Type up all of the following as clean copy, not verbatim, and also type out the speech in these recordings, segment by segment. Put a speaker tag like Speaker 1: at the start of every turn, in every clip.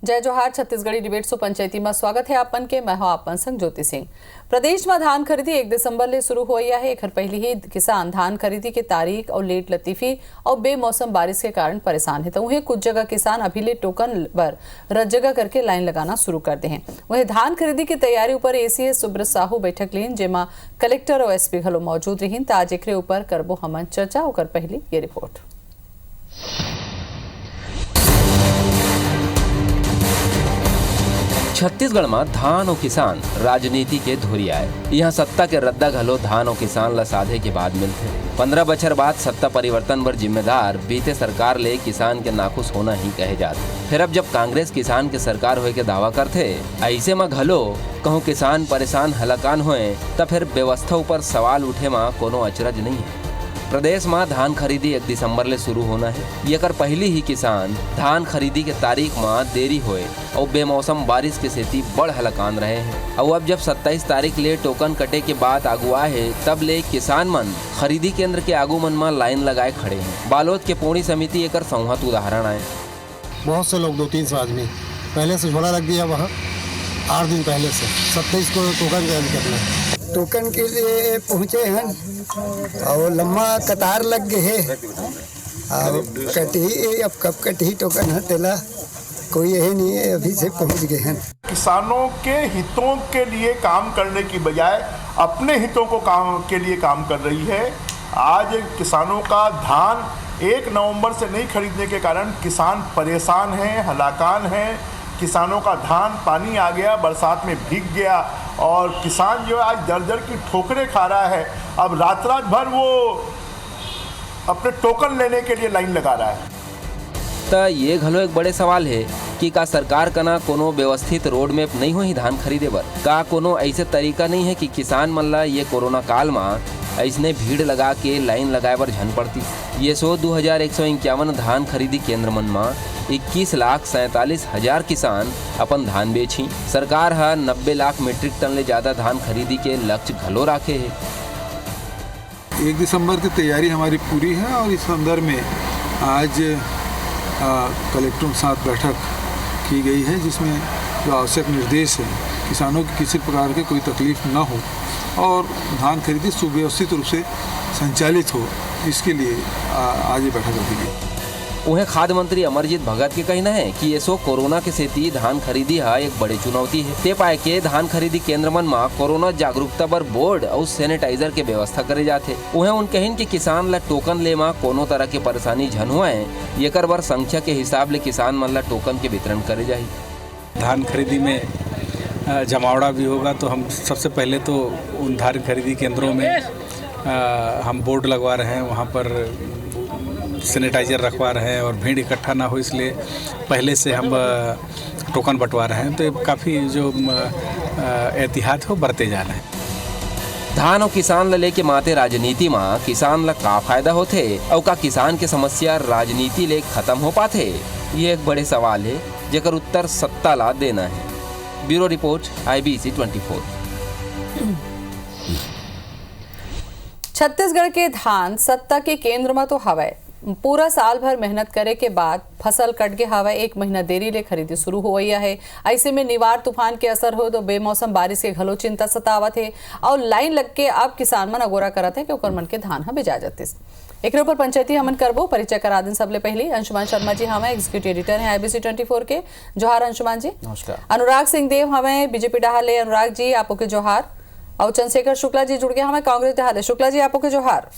Speaker 1: जय जोहार छत्तीसगढ़ी डिबेट सो पंचायती में स्वागत है आपन के मैं हूं आपन संग ज्योति सिंह। प्रदेश में धान खरीदी 1 दिसंबर ले शुरू हुई है। एक पहले ही किसान धान खरीदी की तारीख और लेट लतीफी और बेमौसम बारिश के कारण परेशान है। तो वहीं कुछ जगह किसान अभी ले टोकन पर रत जगह करके लाइन लगाना शुरू कर दे हैं। वहीं धान खरीदी की तैयारी ऊपर एसीएस सुब्रत साहू बैठक लीन जेमा कलेक्टर और एसपी घलो मौजूद रही। आज एक ऊपर करबो हमन चर्चा होकर पहली ये रिपोर्ट।
Speaker 2: छत्तीसगढ़ में धान और किसान राजनीति के धुरी आए। यहाँ सत्ता के रद्दा घलो धान और किसान ला साधे के बाद मिलते। 15 बछर बाद सत्ता परिवर्तन बर जिम्मेदार बीते सरकार ले किसान के नाखुश होना ही कहे जाते। फिर अब जब कांग्रेस किसान के सरकार होए के दावा करते, ऐसे में घलो कहूँ किसान परेशान हलाकान होए तब फिर व्यवस्था ऊपर सवाल उठे में कोनो अचरज नहीं है। प्रदेश में धान खरीदी 1 दिसंबर ले शुरू होना है। ये कर पहली ही किसान धान खरीदी के तारीख में देरी होए और बेमौसम बारिश के सेती बड़ हलकान रहे हैं। और अब जब 27 तारीख ले टोकन कटे के बाद अगुआ है, तब ले किसान मन खरीदी केंद्र के आगू मन में लाइन लगाए खड़े हैं। बालोद के पोणी समिति एक संहत उदाहरण आए।
Speaker 3: बहुत से लोग 200-300 आदमी पहले से झोला रख दिया वहाँ 8 दिन पहले से 27 को टोकन करना है।
Speaker 4: टोकन के लिए पहुँचे हैं और लम्बा कतार लग गए है। अब कटी अब कब कटी टोकन है तेला कोई यही नहीं है, अभी से पहुँच गए हैं।
Speaker 5: किसानों के हितों के लिए काम करने की बजाय अपने हितों को के लिए काम कर रही है। आज किसानों का धान 1 नवंबर से नहीं खरीदने के कारण किसान परेशान हैं, हलाकान हैं। किसानों का धान पानी आ गया, बरसात में भीग गया और किसान जो आज दर की ठोकरें खा रहा है। अब रात भर वो अपने टोकन लेने के लिए लाइन लगा रहा है।
Speaker 2: तो ये घलो एक बड़े सवाल है कि का सरकार का ना कोनो व्यवस्थित रोड मैप नहीं हो ही धान खरीदे बर। का कोनो ऐसे तरीका नहीं है कि किसान मन ला ये कोरोना काल में ऐसने भीड़ लगा के लाइन लगाए बर झन पड़ती। ये 2151 धान खरीदी केंद्र मन में 21,47,000 किसान अपन धान बेची। सरकार है 90 लाख मीट्रिक टन ले ज्यादा धान खरीदी के लक्ष्य घलो राखे है।
Speaker 6: 1 दिसंबर की तैयारी हमारी पूरी है और इस संदर्भ में आज कलेक्टरों के साथ बैठक की गई है, जिसमें जो आवश्यक निर्देश है किसानों की किसी प्रकार की कोई तकलीफ न हो और धान खरीदी सुव्यवस्थित रूप से संचालित हो, इसके लिए आज ये बैठक रखी गई।
Speaker 2: उन्हें खाद्य मंत्री अमरजीत भगत के कहना है कि ये कोरोना के सेती धान खरीदी है एक बड़ी चुनौती है। ते पाए के धान खरीदी केंद्र मन में कोरोना जागरूकता बर बोर्ड और सैनिटाइजर के व्यवस्था करे जाते। उन्हें उन कहिन कि किसान ला टोकन ले में कोनो तरह के परेशानी झन हुए ये कर बर संख्या के हिसाब ले किसान मन ला टोकन के वितरण करे जाही।
Speaker 7: धान खरीदी में जमावड़ा भी होगा तो हम सबसे पहले तो उन धान खरीदी केंद्रों में हम बोर्ड लगवा रहे हैं, वहाँ पर सैनिटाइजर रखवा रहे हैं और भीड़ इकट्ठा ना हो इसलिए पहले से हम टोकन बंटवा रहे हैं। तो ये काफ़ी जो एहतियात हो बरते जा रहे हैं।
Speaker 2: धान और किसान ला लेके माते राजनीति में किसान ला का फायदा होथे और का किसान के समस्या राजनीति ले खत्म हो पाथे, ये एक बड़े सवाल है जेकर उत्तर सत्ता ला देना है। Bureau report IBC 24।
Speaker 1: छत्तीसगढ़ के धान सत्ता के केंद्र में तो हवाए पूरा साल भर मेहनत करे के बाद फसल कट के हवा 1 महीना देरी ले खरीदी शुरू हो गई है। ऐसे में निवार तूफान के असर हो तो बेमौसम बारिश के घलो चिंता सतावत है और लाइन लग के अब किसान मन अगोरा करत है कि ओकर मन के धान ह बेजा जातिस। एक ऊपर पंचायती हमन करबो परिचय करा दिन सबले पहले अंशुमान शर्मा जी हमें एग्जीक्यूटिव एडिटर हैं IBC 24 के। जोहार अंशुमान जी।
Speaker 2: नमस्कार।
Speaker 1: अनुराग सिंह देव हमें बीजेपी डहाले, अनुराग जी आपो के जोहार। और चंद्रशेखर शुक्ला जी जुड़ गए हमें कांग्रेस डहाले, शुक्ला जी आपो के जोहार।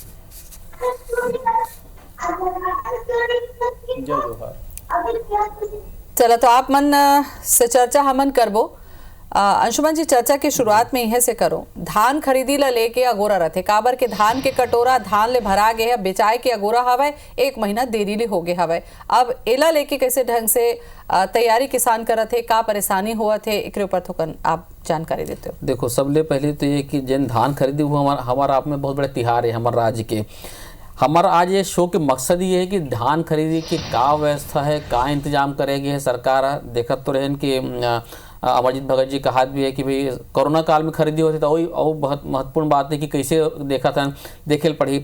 Speaker 1: चलो तो आप मन से चर्चा हमन करबो। अंशुमान जी चर्चा की शुरुआत में यह से करो, धान खरीदी ला लेके अगोरा रहते काबर के धान के कटोरा धान ले भरा गए है, बेचाए के अगोरा हवे 1 महीना देरी ले हो गए हवे। अब एला लेके कैसे ढंग से तैयारी किसान करत है, का परेशानी हुआ थे, एक ऊपर थोकन आप जानकारी देते हो।
Speaker 8: देखो सबले पहले तो ये कि जिन धान खरीदी हुआ हमारा आप में बहुत बड़े तिहार है हमारे राज्य के। हमारा आज ये शो के मकसद ये है कि धान खरीदी की का व्यवस्था है, का इंतजाम करेगी है सरकार। देखत तो रहन कि अमरजीत भगत जी कहा भी है कि भाई कोरोना काल में खरीदी होती तो वही और बहुत महत्वपूर्ण बात है कि कैसे देखा था देखे पड़ी।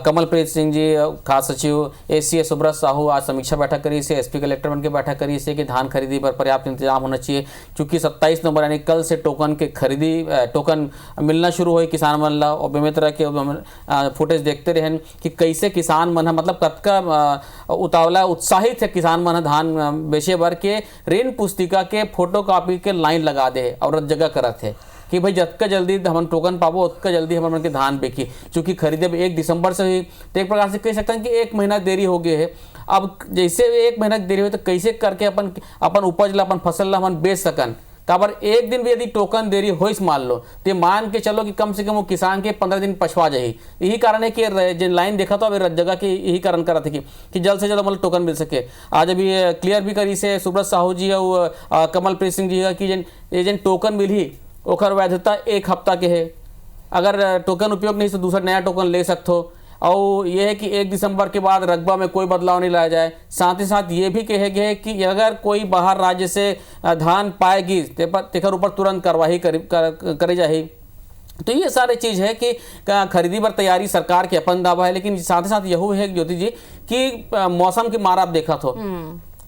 Speaker 8: कमलप्रीत सिंह जी खास सचिव ACA सुब्रत साहू आज समीक्षा बैठक करी से SP कलेक्टर बन के बैठक करी से कि धान खरीदी पर पर्याप्त इंतजाम होना चाहिए, क्योंकि 27 नवंबर यानी कल से टोकन के खरीदी टोकन मिलना शुरू हुई किसान मन ला। और बेमे तरह के फुटेज देखते रहें कि कैसे किसान मन मतलब कतका उतावला उत्साहित है किसान मन धान बेचे बर के ऋण पुस्तिका के फोटो कॉपी के लाइन लगा दे और जगह करत है कि भाई जितना जल्दी हम टोकन पाबो उतना जल्दी हम के धान बेची, चूँकि खरीदे 1 दिसंबर से ही तो एक प्रकार से कह सकते हैं कि 1 महीना देरी हो गई है। अब जैसे 1 महीना देरी हो तो कैसे करके अपन उपज ला अपन फसल ला हम बेच सकन, काबर एक दिन भी यदि टोकन देरी होइस मान लो तो मान के चलो कि कम से कम वो किसान के 15 दिन पछवा जाही। यही कारण है कि जिन लाइन देखा तो अभी जगह की यही कारण करा था कि जल्द से जल्द मतलब टोकन मिल सके। आज अभी क्लियर भी करी से सुब्रत साहू जी और कमलप्रीत सिंह जी कि जिन टोकन मिली ओकर वैधता 1 हफ्ता के है, अगर टोकन उपयोग नहीं तो दूसरा नया टोकन ले सकते हो। और ये है कि 1 दिसंबर के बाद रकबा में कोई बदलाव नहीं लाया जाए। साथ ही साथ ये भी कहे गए कि अगर कोई बाहर राज्य से धान पाएगी तेकर ऊपर तुरंत कार्रवाई करी जाए। तो ये सारे चीज़ है कि खरीदी पर तैयारी सरकार के अपन दावा है, लेकिन साथ ही साथ यही है ज्योति जी कि मौसम की मार आप देखा तो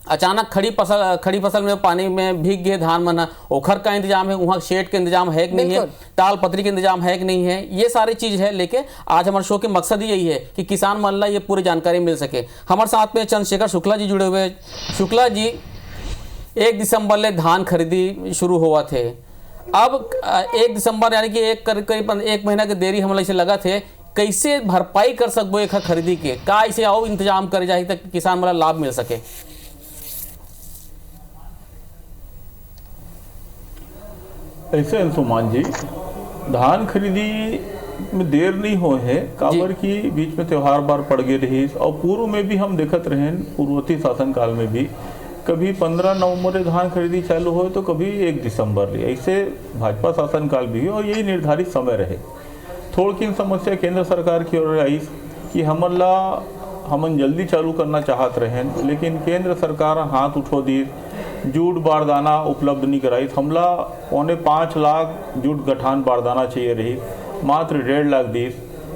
Speaker 8: अचानक खड़ी फसल में पानी में भीग गए धान मना, ओखर का इंतजाम है, वहाँ शेड का इंतजाम है कि नहीं है, ताल पत्री का इंतजाम है कि नहीं है, ये सारी चीज है। लेके आज हमारे शो के मकसद ही यही है कि किसान मन ला ये पूरी जानकारी मिल सके। हमारे साथ में चंद्रशेखर शुक्ला जी जुड़े हुए हैं। शुक्ला जी, 1 दिसंबर ले धान खरीदी शुरू हुआ थे, अब 1 दिसंबर यानी कि करीब 1 महीना की देरी हमला इसे लगा थे, कैसे भरपाई कर सकबो एक खरीदी के का इसे आओ इंतजाम करे जाए तक किसान वाला लाभ मिल सके?
Speaker 9: ऐसे अंशुमान जी, धान खरीदी में देर नहीं हो है, काबर की बीच में त्योहार बार पड़ गए रही और पूर्व में भी हम देखत रहे, पूर्ववर्ती शासन काल में भी कभी 15 नवंबर धान खरीदी चालू हो तो कभी 1 दिसंबर, ऐसे भाजपा शासन काल भी और यही निर्धारित समय रहे। थोड़ी समस्या केंद्र सरकार की ओर आई कि हमन जल्दी चालू करना चाहत रहे, लेकिन केंद्र सरकार हाथ उठो दी, जूट बारदाना उपलब्ध नहीं कराई। हमला 5.25 लाख जूट गठान बारदाना चाहिए रही, मात्र 1.5 लाख दी,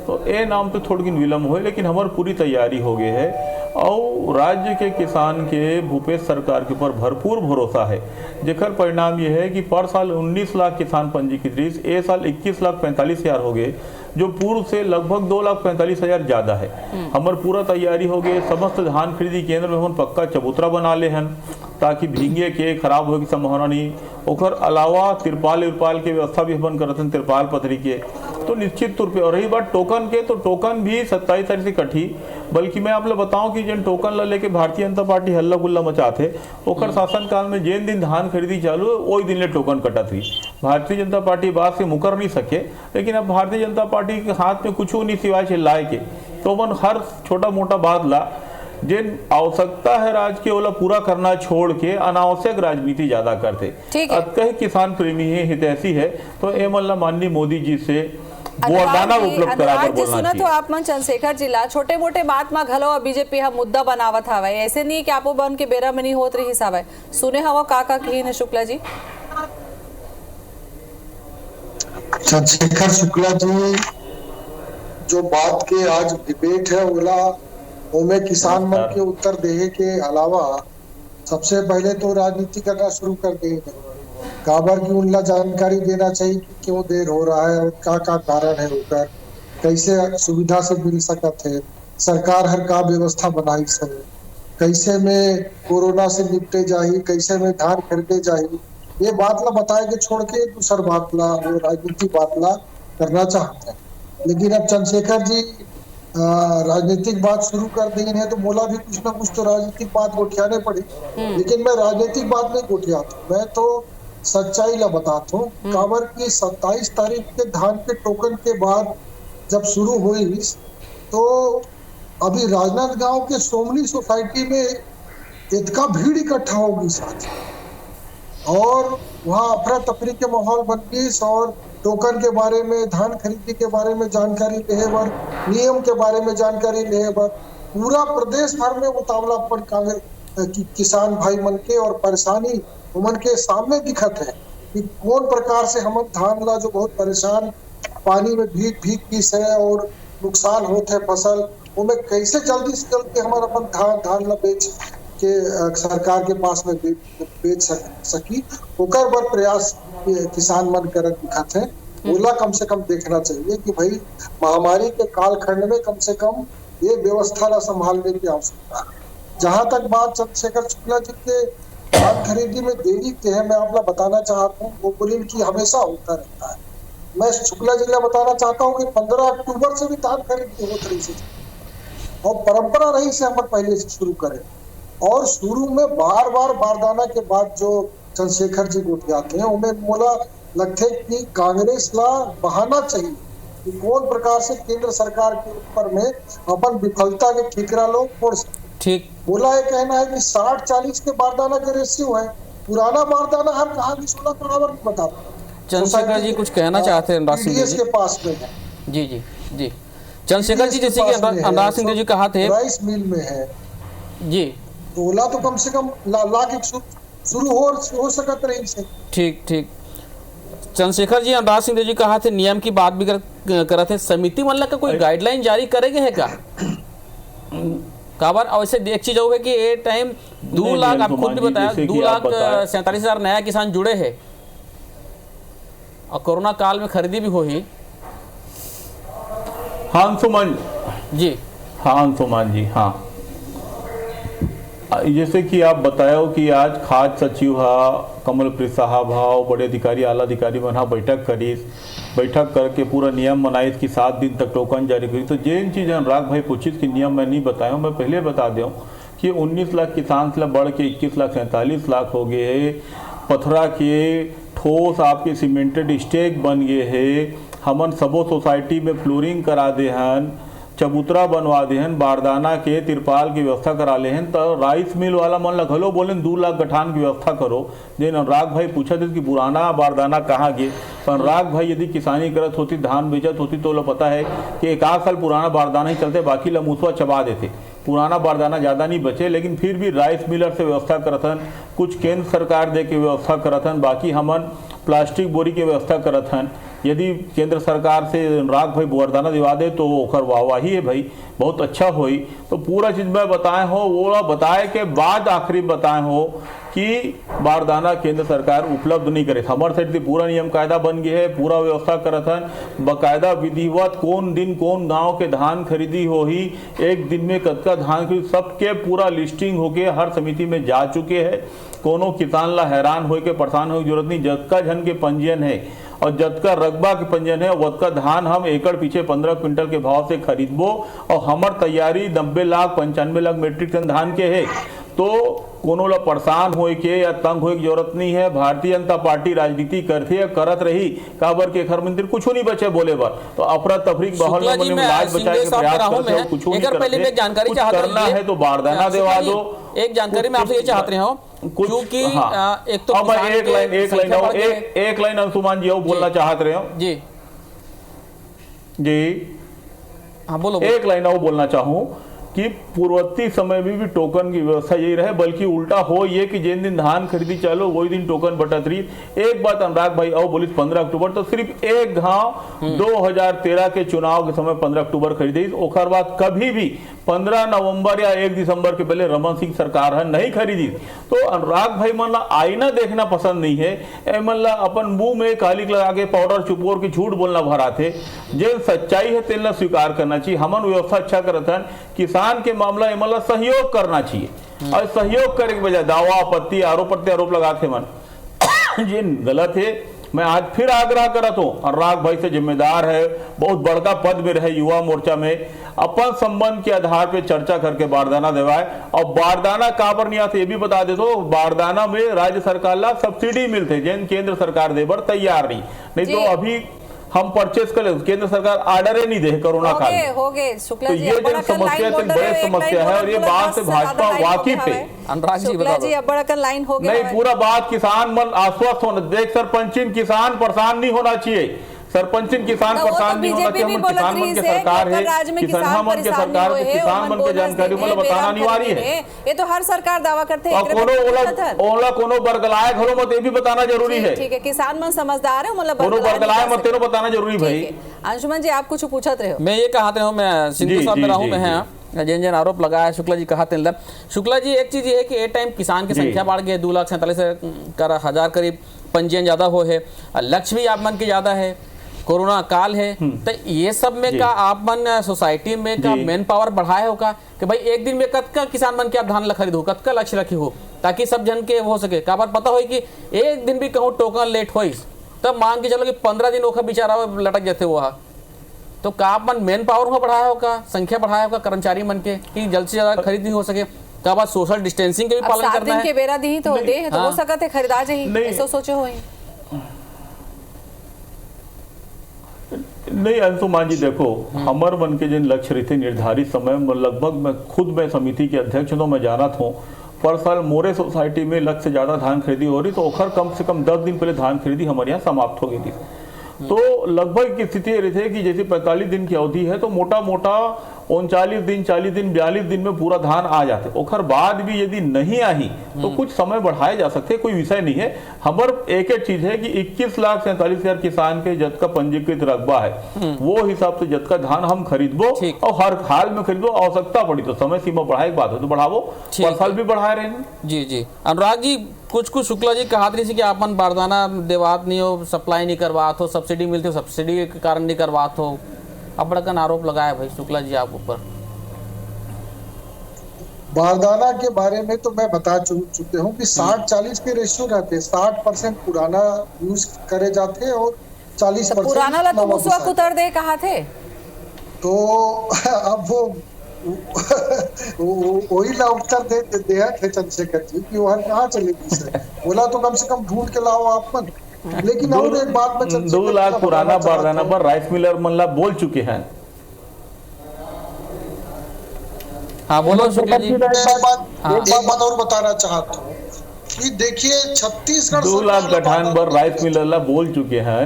Speaker 9: तो ए नाम पे थोड़ी विलम्ब हुए, लेकिन हमारी पूरी तैयारी हो गई है और राज्य के किसान के भूपेश सरकार के ऊपर भरपूर भरोसा है, जेकर परिणाम यह है कि पर साल 19 लाख किसान पंजीकृत, ए साल 21,45,000 हो गए, जो पूर्व से लगभग 2,45,000 ज़्यादा है। हमार पूरा तैयारी हो गई, समस्त धान खरीदी केंद्र में हम पक्का चबूतरा बना ले हैं ताकि भींगे के खराब होने की संभावना नहीं। ओकर अलावा तिरपाल की व्यवस्था भी हम करते हैं, तिरपाल पथरी के, तो निश्चित तौर पे। और रही बात टोकन के, तो टोकन भी 27 तारीख से कटी, बल्कि मैं आप लोग बताऊं कि जिन टोकन ला लेके भारतीय जनता पार्टी हल्ला गुल्ला मचाते, ओकर शासन काल में जिन दिन धान खरीदी चालू वही दिन ले टोकन कटा थी। भारतीय जनता पार्टी बात से मुकर नहीं सके, लेकिन अब भारतीय जनता पार्टी के हाथ में कुछ नहीं सिवाय चिल्लाए के, तो मन हर छोटा मोटा बात ला जिन आवश्यकता है राज्य के ओला पूरा करना छोड़ के अनावश्यक राजनीति ज्यादा करते। कई किसान प्रेमी है, हितैषी है, तो ए मल्ला माननीय मोदी जी से वरदाना उपलब्ध कराकर बोलना चाहिए।
Speaker 1: तो आप मन चंद्रशेखर जिला छोटे मोटे बात में घलो बीजेपी हम मुद्दा बनावत हवे, ऐसे नहीं कि आपो बन के बेरा में नहीं होत रही सावे। सुने हवा का कही है शुक्ला जी?
Speaker 10: चंद्रशेखर शुक्ला जी, जो बात के आज डिबेट है ओला ओमें किसान मन के उत्तर देहे के अलावा सबसे पहले तो राजनीति करना शुरू कर देंगे, काबर की उनला जानकारी देना चाहिए कि क्यों देर हो रहा है और का कारण है, होकर कैसे सुविधा से मिल सकत है, सरकार हर का व्यवस्था बनाई सब, कैसे में कोरोना से निपटे जाही, कैसे में धान खरीदे जाही, ये बात ला बताए के छोड़ के दूसर बात ला राजनीति बात ला करना चाहते हैं। लेकिन अब चंद्रशेखर जी राजनीतिक बात शुरू कर दी है, तो मोला भी कुछ ना कुछ तो राजनीतिक बात गोठियाने पड़ी, लेकिन मैं राजनीतिक बात नहीं गोठियाता, मैं तो सच्चाई ला बताता हूँ। काबर की 27 तारीख के धान के टोकन के बाद जब शुरू हुई, तो अभी राजनांदगांव के सोमनी सोसाइटी में इतना भीड़ इकट्ठा होगी साथ, और वहाँ अफरा तफरी के माहौल बन गई और टोकन के बारे में, धान खरीदी के बारे में जानकारी ले बर, नियम के बारे में जानकारी ले बर पूरा प्रदेश भर में उतावलापन कांग्रेस किसान भाई मन के और परेशानी उमन के सामने दिखत है कि कौन प्रकार से हम धान ला जो बहुत परेशान पानी में भीग भीग किस है और नुकसान होते है फसल, उनमें कैसे जल्दी से जल्दी हमारा अपन धान ला बेच के सरकार के पास में बेच सकी ओकर बर प्रयास किसान मन करत दिखत है। ओला कम से कम देखना चाहिए कि भाई महामारी के कालखंड में कम से कम ये व्यवस्था ला संभालने की आवश्यकता है। जहां तक बात चंद्रशेखर शुक्ला जी के धान खरीदी में देरी के है, मैं आपको बताना चाहता हूँ वो बोली कि हमेशा होता रहता है। मैं शुक्ला जी को बताना चाहता हूँ कि 15 अक्टूबर से भी धान खरीदी होती रही और परंपरा रही से हम पहले से शुरू करें और शुरू में बार बार बारदाना के बाद जो चंद्रशेखर जी उठ जाते हैं उन्हें बोला लगते कि कांग्रेस ला बहाना चाहिए कि कौन प्रकार से केंद्र सरकार के ऊपर में अपन विफलता के ठिकरा लोग फोड़ सकते।
Speaker 8: ठीक
Speaker 10: बोला ये कहना है कि 60-40 के बारदाना के रेशियो है, पुराना बारदाना हम कहा कि 16 बराबर बताते।
Speaker 8: चंद्रशेखर जी कुछ कहना चाहते हैं अनुराग सिंह जी
Speaker 10: के पास में है।
Speaker 8: जी जी जी चंद्रशेखर जी जैसे कि अनुराग सिंह जी कहा थे
Speaker 10: राइस मिल में है
Speaker 8: जी,
Speaker 10: ओला तो कम से कम ला के शुरू हो सकत रही से। ठीक
Speaker 8: ठीक चंद्रशेखर जी अनुराग सिंह जी कहा थे नियम की बात भी कर थे, समिति मतलब का कोई गाइडलाइन जारी करेंगे है क्या काबर? और ऐसे एक चीज हो है कि ये टाइम 2 लाख आप खुद भी बताया 2,47,000 नया किसान जुड़े हैं और कोरोना काल में खरीदी भी हो ही।
Speaker 9: हाँ अंशुमान
Speaker 8: जी,
Speaker 9: हाँ अंशुमान जी, हाँ जैसे कि आप बतायो कि आज खाद्य सचिव कमलप्रीत साहब बड़े अधिकारी आला अधिकारी बना बैठक करी, बैठक करके पूरा नियम बनाई कि 7 दिन तक टोकन जारी करी। तो जिन चीज़ अनुराग भाई पूछित कि नियम मैं नहीं बताया मैं पहले बता दूँ कि 19 लाख किसान से बढ़ के 21,47 लाख हो गए है। पथरा के ठोस आपके सीमेंटेड स्टेक बन गए है, हमन सबो सोसाइटी में फ्लोरिंग करा दे हन, चबूतरा बनवा दे हन, बारदाना के तिरपाल की व्यवस्था करा ले हन। तो राइस मिल वाला मन ला घलो बोले 2 लाख गठान की व्यवस्था करो। जिन अनुराग भाई पूछा थे कि पुराना बारदाना कहाँ गए, तो अनुराग भाई यदि किसानी करत होती धान बेचत होती तो लो पता है कि 1 आध साल पुराना बारदाना ही चलते, बाकी ला मूसवा चबा देते। पुराना बारदाना ज़्यादा नहीं बचे, लेकिन फिर भी राइस मिलर से व्यवस्था करथन, कुछ केंद्र सरकार दे के व्यवस्था करथन, बाकी हमन प्लास्टिक बोरी की व्यवस्था करथन। यदि केंद्र सरकार से अनुराग भाई बारदाना दिवा दे तो ओखर वाहवाही है भाई, बहुत अच्छा होई। तो पूरा चीज़ मैं बताए हो वो बताए के बाद आखिरी बताए हो कि बारदाना केंद्र सरकार उपलब्ध नहीं करे। हमारे साइड से पूरा नियम कायदा बन गया है, पूरा व्यवस्था करत हन, बाकायदा विधिवत कौन दिन कौन गांव के धान खरीदी हो ही, एक दिन में कतका धान खरीद सबके पूरा लिस्टिंग होके हर समिति में जा चुके हैं। कोनो किसान ला हैरान हो के परेशान होने की जरूरत नहीं, जतका जन के पंजीयन है और जतका रकबा के पंजीयन है वतका धान हम एकड़ पीछे 15 क्विंटल के भाव से खरीदबो और हमार तैयारी 90 लाख 95 लाख मीट्रिक टन धान के है। तो कोनो ला परेशान होए के या तंग होए की जरूरत नहीं है। भारतीय जनता पार्टी राजनीति करती है, करत रही, काबर के घर मंदिर कुछ नहीं बचे बोले बार, तो अफरा तफरी बहल में लाज बचाए के प्रयास करते हो, कुछ नहीं करते, कुछ करना है तो बारदाना दिवा दो।
Speaker 8: एक जानकारी मैं आपसे ये चाहते हो क्योंकि एक तो
Speaker 9: अब एक लाइन अंशुमान जी बोलना चाहते रहे हो
Speaker 8: जी
Speaker 9: जी,
Speaker 8: हाँ बोलो।
Speaker 9: एक लाइन वो बोलना चाहूँ कि पूर्ववर्ती समय में भी टोकन की व्यवस्था यही रहे, बल्कि उल्टा हो ये कि जिन दिन धान खरीदी चलो वही दिन टोकन बटत रही। एक बात अनुराग भाई और बोली 15 अक्टूबर तो सिर्फ एक गांव 2013 के चुनाव के समय 15 अक्टूबर खरीदी, ओखर बाद कभी भी 15 नवंबर या 1 दिसंबर के पहले रमन सिंह सरकार है नहीं खरीदी। तो अनुराग भाई मन ला आईना देखना पसंद नहीं है, मन ला अपन मुंह में कालिक लगा के पाउडर चुपोर के झूठ बोलना भरा थे। जिन सच्चाई है तेल स्वीकार करना चाहिए। हमन व्यवस्था अच्छा करत किसान के मामला एमला सहयोग करना चाहिए और सहयोग करे के बजाय दावा आपत्ति आरोप प्रत्यारोप लगाते मन जिन गलत है। मैं आज फिर आग्रह करत हूँ अनुराग भाई से, जिम्मेदार है, बहुत बड़का पद में रहे युवा मोर्चा में, अपन संबंध के आधार पे चर्चा करके बारदाना दिवाए। और बारदाना काबर नहीं आते ये भी बता दे दो, बारदाना में राज्य सरकार ला सब्सिडी मिलते जिन केंद्र सरकार दे बर तैयार नहीं तो अभी हम परचेस कर ले, केंद्र सरकार ऑर्डर ही नहीं दे कोरोना काल में। तो ये जो समस्या है बड़ी समस्या है और ये बात से भाजपा वाकिफ है।
Speaker 8: अनुराग जी
Speaker 1: अब बड़ा लाइन हो गया
Speaker 9: नहीं, पूरा बात किसान मन आश्वस्त होना, देख सरपंचिन किसान परेशान नहीं होना चाहिए। सरपंचिन किसान परेशान नहीं होना चाहिए। हम किसान मन के सरकार है, किसान मन के सरकार है, किसान मन के जानकारी मतलब बताना अनिवार्य है।
Speaker 1: ये तो हर सरकार दावा करते हैं।
Speaker 9: कोनो बरगलाए घरो मत, ये भी बताना जरूरी है।
Speaker 1: ठीक है, किसान मन समझदार है, मतलब
Speaker 9: कोनो बरगलाए मत तेरो बताना जरूरी भाई।
Speaker 1: अंशुमन जी आप कुछ पूछत रहे हो?
Speaker 8: मैं ये कहते हूँ, मैं सिंधु साहब में रहूँ, मैं है जिन जिन आरोप लगाया शुक्ला जी कहते हैं। शुक्ला जी एक चीज ये है कि ए टाइम किसान की संख्या बढ़ गई, 2,47,000 करीब पंजीयन ज्यादा हो है, लक्ष्य भी आप मन के ज्यादा है, कोरोना काल है, तो ये सब में का आप मन सोसाइटी में का मैन पावर बढ़ाए हो का कि भाई एक दिन में कतका किसान मन के आप धान ला खरीद हो, कतका लक्ष्य रखी हो, ताकि सब जन के हो सके। का बार पता हो कि एक दिन भी कहूँ टोकन लेट हो तब मान के चलो कि 15 दिन ओखा बेचारा लटक जाते वहाँ, तो का आप मन मैन पावर में बढ़ाया होगा, संख्या बढ़ाया होगा कर्मचारी मन के कि जल्द से ज्यादा खरीद नहीं हो सके। का बात सोशल डिस्टेंसिंग के भी पालन करना है।
Speaker 1: 7 दिन के बेरा दी तो दे तो हो सकते खरीदा जाए, ऐसा सोचे हो
Speaker 9: नहीं अंशुमान जी, देखो हमर मन के जिन लक्ष्य रहते निर्धारित समय में, लगभग मैं समिति के अध्यक्ष तो मैं जाना था पर साल मोरे सोसाइटी में लक्ष्य से ज्यादा धान खरीदी हो रही, तो ओखर कम से कम 10 दिन पहले धान खरीदी हमारे यहाँ समाप्त हो गई थी। तो लगभग की स्थिति ये रहती है कि जैसे 45 दिन की अवधि है तो मोटा मोटा 39 दिन 40 दिन 42 दिन में पूरा धान आ जाते। ओखर बाद भी यदि नहीं आई तो कुछ समय बढ़ाए जा सकते, कोई विषय नहीं है। हमार एक चीज है कि 21,47,000 किसान के जत का पंजीकृत रकबा है वो हिसाब से जत का धान हम खरीदबो और हर हाल में खरीदबो। आवश्यकता पड़ी तो समय सीमा बढ़ाए के बाद हो तो बढ़ावो, पर साल भी बढ़ाए रहे।
Speaker 8: जी जी अनुराग जी, कुछ शुक्ला जी कहा रही थी कि आपन बारदाना देवात नहीं हो, सप्लाई नहीं करवात हो, सब्सिडी मिलती हो सब्सिडी के कारण नहीं करवात हो, अब बड़कन आरोप लगाया भाई शुक्ला जी आप ऊपर।
Speaker 10: बारदाना के बारे में तो मैं बता चुके हूँ कि 60-40 के रेशियो रहते हैं। 60% पुराना यूज करे जाते हैं और 40%
Speaker 1: पुराना ला तो मुसवा कुतर दे कहा थे,
Speaker 10: तो अब वो वही ला उत्तर दे थे चंद्रशेखर जी कि वह कहाँ चलेगी सर, बोला तो कम से कम ढूंढ के लाओ आप मन। लेकिन और एक बात में
Speaker 9: 2 लाख पुराना बारदाना पर राइस मिलर मन बोल चुके हैं।
Speaker 8: हाँ बोलो शुक्ला जी।
Speaker 10: एक बात और बताना चाहता हूँ कि देखिए छत्तीसगढ़
Speaker 9: 2 लाख गठान पर राइस मिलर बोल चुके हैं।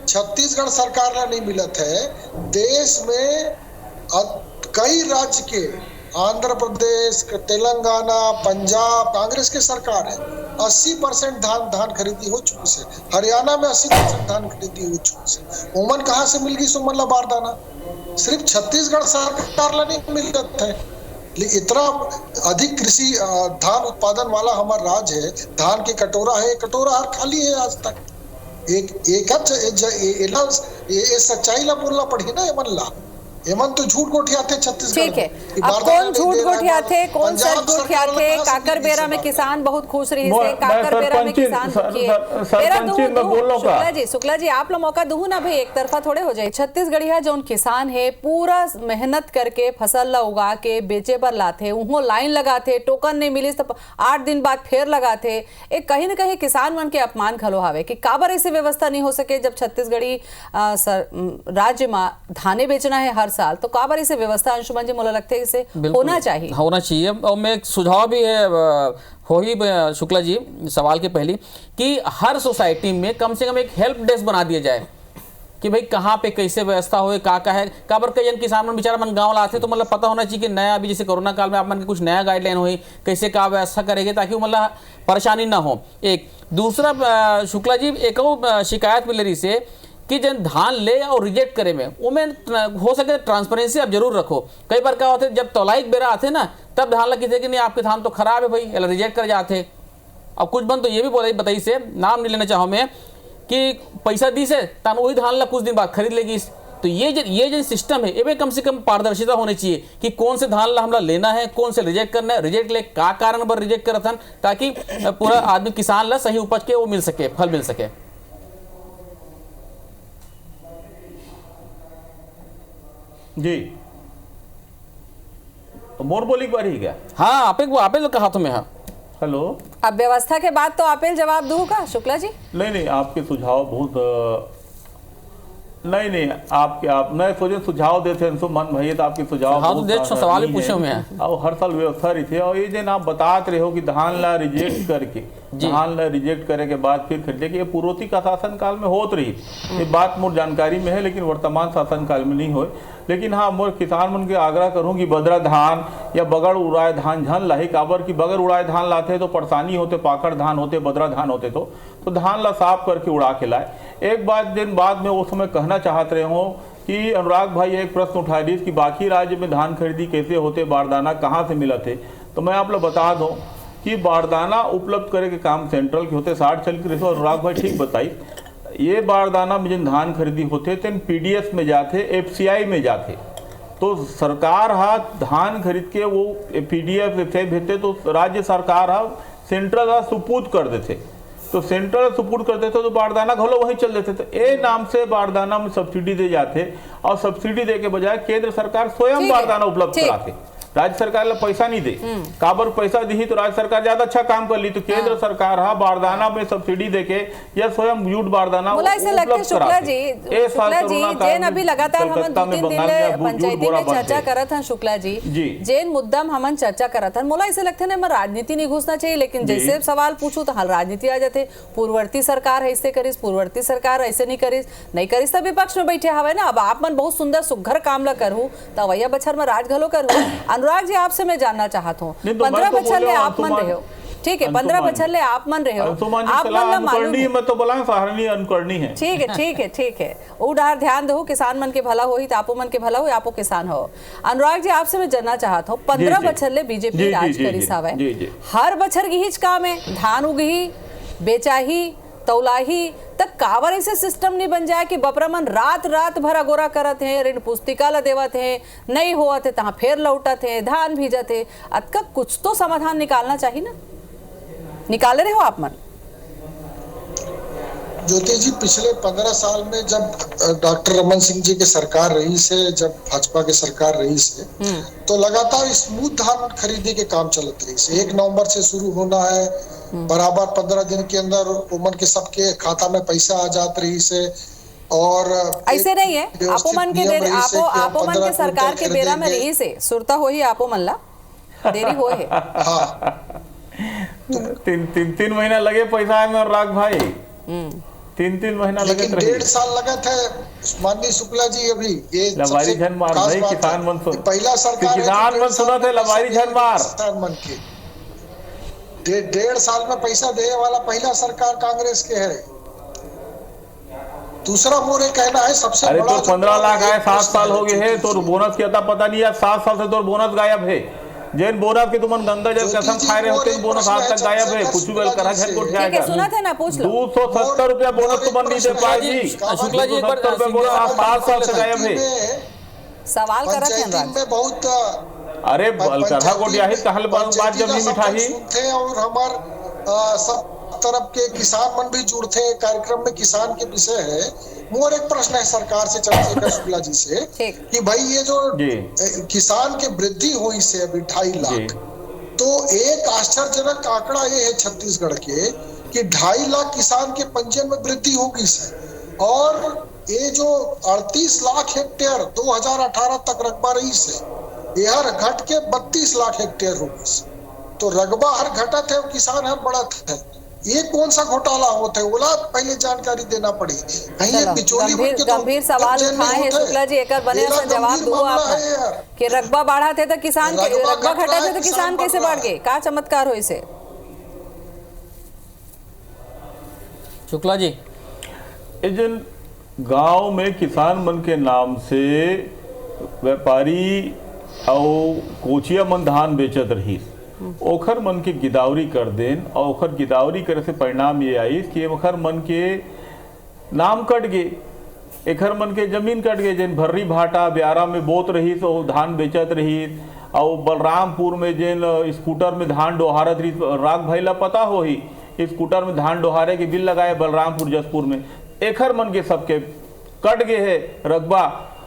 Speaker 10: छत्तीसगढ़ सरकार ला नहीं मिलत है, देश में कई राज्य के, आंध्र प्रदेश, तेलंगाना, पंजाब कांग्रेस के सरकार है, 80% धान खरीदी हो चुकी से। हरियाणा में 80% धान खरीदी हो चुकी से। ओमन कहाँ से मिल गई सुमन ला बारदाना? सिर्फ छत्तीसगढ़ सरकार ला नहीं मिलत है। इतना अधिक कृषि धान उत्पादन वाला हमारा राज्य है, धान के कटोरा है, कटोरा हर खाली है आज तक। ये सच्चाई ला बोलना पड़ी ना एमन ला। एमन तो झूठ गोठियाते छत्तीसगढ़।
Speaker 1: ठीक है, अब कौन झूठ गोठियाते, कौन सच गोठियाते? काकर बेरा में किसान बहुत खुश रही से, काकर बेरा में किसान शुक्ला जी आप लोग मौका दूँ ना भाई, एक तरफा थोड़े हो जाए। छत्तीसगढ़िया जो किसान है पूरा मेहनत करके फसल ला उगा के बेचे पर लाते, उहो लाइन लगाते, टोकन नहीं मिली तो 8 दिन बाद फिर लगाते। एक कहीं न कहीं किसान मन के अपमान खलो हावे कि काबर ऐसी व्यवस्था नहीं हो सके जब छत्तीसगढ़ी राज्य में धाने बेचना है हर साल, तो काबर इसे व्यवस्था अंशुमन जी मुझे लगता है इसे होना चाहिए। और मैं एक सुझाव भी है हो ही शुक्ला जी सवाल के पहले कि हर सोसाइटी में कम से कम एक हेल्प डेस्क बना दिया जाए कि भाई कहाँ पे कैसे व्यवस्था हो, का है काबर कई जन किसान मन बेचारा मन गाँव लाते, तो मतलब पता होना चाहिए कि नया अभी जैसे कोरोना काल में आप मन के कुछ नया गाइडलाइन हुई कैसे का व्यवस्था करेंगे ताकि मतलब परेशानी ना हो। एक दूसरा शुक्ला जी एक और शिकायत मिल रही से कि जन धान ले और रिजेक्ट करे में उमें हो सके ट्रांसपेरेंसी आप जरूर रखो। कई बार क्या होते जब तौलाइक बेरा आते ना तब धान लग कि नहीं आपके धान तो खराब है भाई, रिजेक्ट कर जाते। अब कुछ बन तो ये भी बताई से नाम नहीं लेना चाहूँ मैं कि पैसा दी से तब वही धान ला कुछ दिन बाद खरीद लेगी। तो ये जो सिस्टम है ये कम से कम पारदर्शिता होनी चाहिए कि कौन से धान ला हमला लेना है, कौन से रिजेक्ट करना है, रिजेक्ट ले का कारण पर रिजेक्ट करत हन, ताकि पूरा आदमी किसान ला सही उपज के वो मिल सके, फल मिल सके।
Speaker 9: जी मोर बोली बार ही क्या?
Speaker 8: हाँ आपेल कहा तुम्हें। हाँ
Speaker 9: हेलो,
Speaker 1: अब व्यवस्था के बाद तो आपेल जवाब दूंगा शुक्ला जी।
Speaker 9: नहीं आपके सुझाव बहुत नहीं आप मैं सोचे सुझाव देते मन भाई तो आपके सुझाव
Speaker 8: सवाल पूछो मैं
Speaker 9: और हर साल व्यवस्था रही थी। और ये जो आप बतात रहे हो कि धान ला रिजेक्ट करके धान ला रिजेक्ट करे के बाद फिर खरीदे कि ये पूर्ववर्ती का शासन काल में होत रही। ये बात मोर जानकारी में है, लेकिन वर्तमान शासन काल में नहीं हो। लेकिन हाँ, मोर किसान मन के आग्रह करूँ कि बदरा धान या बगड़ उड़ाए धान झन लाही, काबर की बगड़ उड़ाए धान लाते तो परेशानी होते, पाकड़ धान होते, बदरा धान होते तो धान ला साफ करके उड़ा के लाए। एक बात दिन बाद में उस समय कहना चाहत रहे हो कि अनुराग भाई एक प्रश्न उठा दी कि बाकी राज्य में धान खरीदी कैसे होते, बारदाना कहाँ से मिला थे। तो मैं आप लोग बता दूं कि बारदाना उपलब्ध करे के काम सेंट्रल के होते 60 चल के रहे। अनुराग भाई ठीक बताई, ये बारदाना में जिन धान खरीदी होते तेन पीडीएस में जाते, एफसीआई में जाते। तो सरकार हा धान खरीद के वो पीडीएफ से भेजते तो राज्य सरकार हा सेंट्रल हा सुपुर्द कर देते। तो सेंट्रल सुपुर्द कर देते तो बारदाना घलो वहीं चल देते। तो ए नाम से बारदाना में सब्सिडी दे जाते और सब्सिडी दे के बजाय केंद्र सरकार स्वयं बारदाना उपलब्ध कराते। राज्य सरकार ला पैसा नहीं दे, काबर पैसा दी तो राज्य सरकार ज्यादा अच्छा काम कर ली। तो केंद्र सरकार हा बारदाना में सब्सिडी देके या स्वयं यूट बारदाना
Speaker 1: शुक्ला जी जेन अभी लगातार हम 2-3 दिन ले पंचायती में चर्चा करत हन शुक्ला जी जेन मुद्दा में हमन चर्चा करत हन, मोला ऐसे लगथे ना राजनीति नहीं घुसना चाहिए। लेकिन जैसे सवाल पूछू तो हाल राजनीति आ जाते। पूर्ववर्ती सरकार ऐसे करिस, पूर्ववर्ती सरकार ऐसे नहीं करिस तो विपक्ष में बैठे हवे ना। अब आप मन बहुत सुंदर सुघर काम ला करू तो वैया बछर में राज घलो करू। अनुराग जी आपसे मैं जानना चाहता हूँ, 15 बछर ले आप मन रहे हो, ठीक है, 15 बछर ले आप मन रहे हो, आप मन मालूम तो बोला सराहनीय अनुकरणीय है। ठीक है उड़ार ध्यान दो, किसान मन के भला होई तो आपो मन के भला होई, आपो किसान हो। अनुराग जी आपसे मैं जानना चाहता हूँ, 15 बछर ले बीजेपी राज करिस हवे, हर बछर गिहिच काम है, धान उगही, बेचाही, तौलाही तक कावर ऐसे सिस्टम नहीं बन जाए कि बपरमन रात भर अगोरा करत है, ऋण पुस्तिका ला देवत है, नहीं होत है तहाँ फेर लौटत है, धान भीजत है। अतका कुछ तो समाधान निकालना चाहिए ना, निकाले रहे हो आप मन?
Speaker 10: ज्योति जी, पिछले 15 साल में जब डॉक्टर रमन सिंह जी की सरकार रही से, जब भाजपा की सरकार रही से, तो लगातार स्मूथ धान खरीदी के काम चलत रही से। 1 नवंबर से शुरू होना है, बराबर 15 दिन के अंदर उमन के सबके खाता में पैसा आ जात रही से। और
Speaker 1: ऐसे नहीं है, आपो मन के सरकार के बेरा में रही से सुरता हो ही आपो मन ला देरी हो है।
Speaker 10: हाँ,
Speaker 9: 3 महीना लगे पैसा है में अनुराग भाई, 3 महीना लगे,
Speaker 10: 1.5 साल लगा था माननीय शुक्ला जी। अभी ये
Speaker 9: लबारी झन मार भाई किसान मन
Speaker 10: पहला सरकार
Speaker 9: किसान मन सुना थे लबारी झन मार
Speaker 10: किसान मन के 1.5 साल में पैसा देने वाला पहला सरकार कांग्रेस के है। दूसरा मोरे कहना है सबसे
Speaker 9: अरे
Speaker 10: बड़ा,
Speaker 9: तो 15 लाख आए, 7 साल हो गए है, तो बोनस की पता नहीं है, 7 साल से तो बोनस गायब है। जैन बोनस के तुमन गंगा जल कसम खाए रहे होते, बोनस आज तक गायब है। कुछ भी करा घर को उठाएगा,
Speaker 1: सुना थे ना, पूछ लो।
Speaker 9: 270 रुपया बोनस तुमन नहीं दे पाए जी।
Speaker 8: शुक्ला जी एक बार
Speaker 9: 270 रुपया बोनस 7 साल से गायब है।
Speaker 1: सवाल करा थे
Speaker 10: पंचायती में बहुत
Speaker 9: अरे बलकरहा गोटियाही कहल बात जब नहीं मिठाई
Speaker 10: थे, और हमार सब तरफ के किसान मन भी जुड़ते हैं कार्यक्रम में। किसान के विषय है, मोर एक प्रश्न है सरकार से, चंद्रशेखर शुक्ला जी से, कि भाई ये जो किसान के वृद्धि हुई से अभी 2.5 लाख, तो एक आश्चर्यजनक आंकड़ा ये है छत्तीसगढ़ के कि 2.5 लाख किसान के पंजीयन में वृद्धि होगी से, और ये जो 38 लाख हेक्टेयर 2018 तक रकबा रही से, यह घट के 32 लाख हेक्टेयर होगी। तो रकबा हर घटत है, किसान हर बढ़त है। ये कौन सा घोटाला होता है, ओला पहले जानकारी देना पड़ी। कहीं
Speaker 1: गंभीर सवाल उठाए हैं शुक्ला जी, एक बने से जवाब दो आप कि रकबा बढ़ा थे तो किसान, रकबा घटा थे तो किसान कैसे बढ़ गए, क्या चमत्कार हो इसे?
Speaker 8: शुक्ला जी,
Speaker 9: जिन गांव में किसान मन के नाम से व्यापारी और कोचिया मन धान बेचत रही, ओखर मन के गिदावरी कर देन, और ओखर गिदावरी करे से परिणाम ये आई कि ओखर मन के नाम कट गए, एखर मन के जमीन कट गए। जिन भर्री भाटा ब्यारा में बोत रही तो धान बेचत रही, और बलरामपुर में जिन स्कूटर में धान डोहारत रही, राग भाई ला पता हो ही स्कूटर में धान डोहारे के बिल लगाए बलरामपुर जसपुर में, एखर मन के सबके कट गए है रकबा।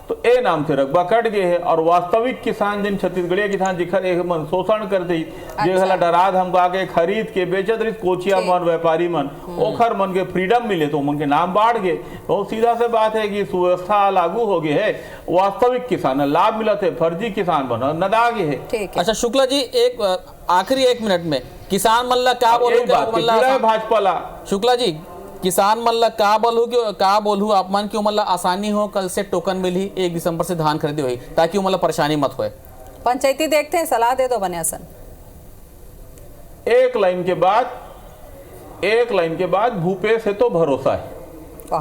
Speaker 9: तो ए नाम से रकबा कट गए है। और वास्तविक किसान जिन छत्तीसगढ़िया किसान जिखर एक मन शोषण कर दी जेला डराद हम आगे खरीद के बेचत रही कोचिया मन व्यापारी मन ओखर मन के फ्रीडम मिले तो मन के नाम बाढ़ गए। बहुत सीधा से बात है कि सुव्यवस्था लागू हो गए है, वास्तविक किसान लाभ मिला थे, फर्जी किसान बना नदागे है।
Speaker 8: अच्छा शुक्ला जी, एक आखिरी 1 मिनट में किसान मल्ला क्या बोलू
Speaker 9: भाजपा ला
Speaker 8: शुक्ला जी, किसान मल्ला का बोलू आप मन क्यों मतलब आसानी हो, कल से टोकन मिली 1 दिसंबर से धान खरीदी हुई ताकि मतलब परेशानी मत होए।
Speaker 1: पंचायती देखते हैं, सलाह दे दो बनियासन।
Speaker 9: एक लाइन के बाद भूपेश है तो भरोसा है।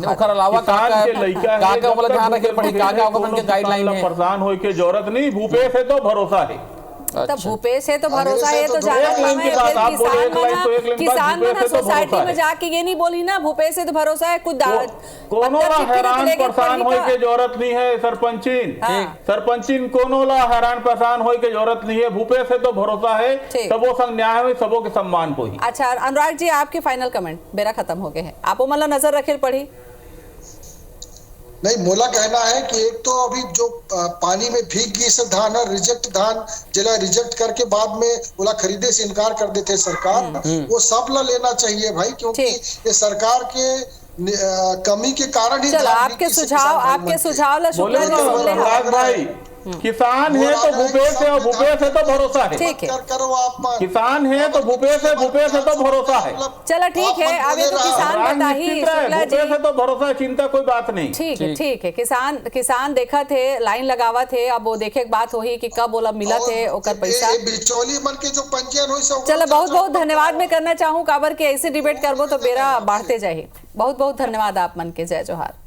Speaker 8: ओकर अलावा का ध्यान रखे पड़ी गाइडलाइन है,
Speaker 9: परेशान होए के जरूरत नहीं, भूपेश है तो भरोसा है।
Speaker 1: तब भूपेश है तो भरोसा है तो किसान मना सोसाइटी में जाके ये नहीं बोली ना भूपेश है तो भरोसा है, कुछ
Speaker 9: कोनो ला हैरान परेशान होए के जरूरत नहीं है। सरपंचीन कोनो ला हैरान परेशान होए के जरूरत नहीं है, भूपेश है तो भरोसा है, सबो संग न्याय हुई, सबो के सम्मान को ही।
Speaker 1: अच्छा अनुराग जी, आपके फाइनल कमेंट, मेरा खत्म हो गए हैं, आप मतलब नजर रखे पड़ी।
Speaker 10: नहीं, मोला कहना है कि एक तो अभी जो पानी में भीग गई से धान है, रिजेक्ट धान जिला रिजेक्ट करके बाद में बोला खरीदे से इनकार कर देते सरकार, वो सब ला लेना चाहिए भाई, क्योंकि ये सरकार के कमी के कारण ही।
Speaker 1: चलो आपके सुझाव ला शुक्ला जी सुन ले
Speaker 9: भाई। किसान है तो भूपेश है और भूपेश है तो भरोसा है।
Speaker 1: ठीक है,
Speaker 9: किसान है तो भूपेश है तो भरोसा है।
Speaker 1: चलो ठीक है, अब ये तो किसान बता ही शुक्ला जी,
Speaker 9: भूपेश है तो भरोसा, चिंता कोई बात नहीं।
Speaker 1: ठीक है, किसान देखा थे, लाइन लगावा थे, अब वो देखे बात हो ही कि कब बोला मिला थे ओकर पैसा
Speaker 10: बिचौली मन के जो पंजीयन हुई।
Speaker 1: चलो बहुत बहुत धन्यवाद मैं करना चाहूँ काबर के ऐसे डिबेट करबो तो बेरा बढ़ते जाए। बहुत बहुत धन्यवाद आप मन के, जय जोहार।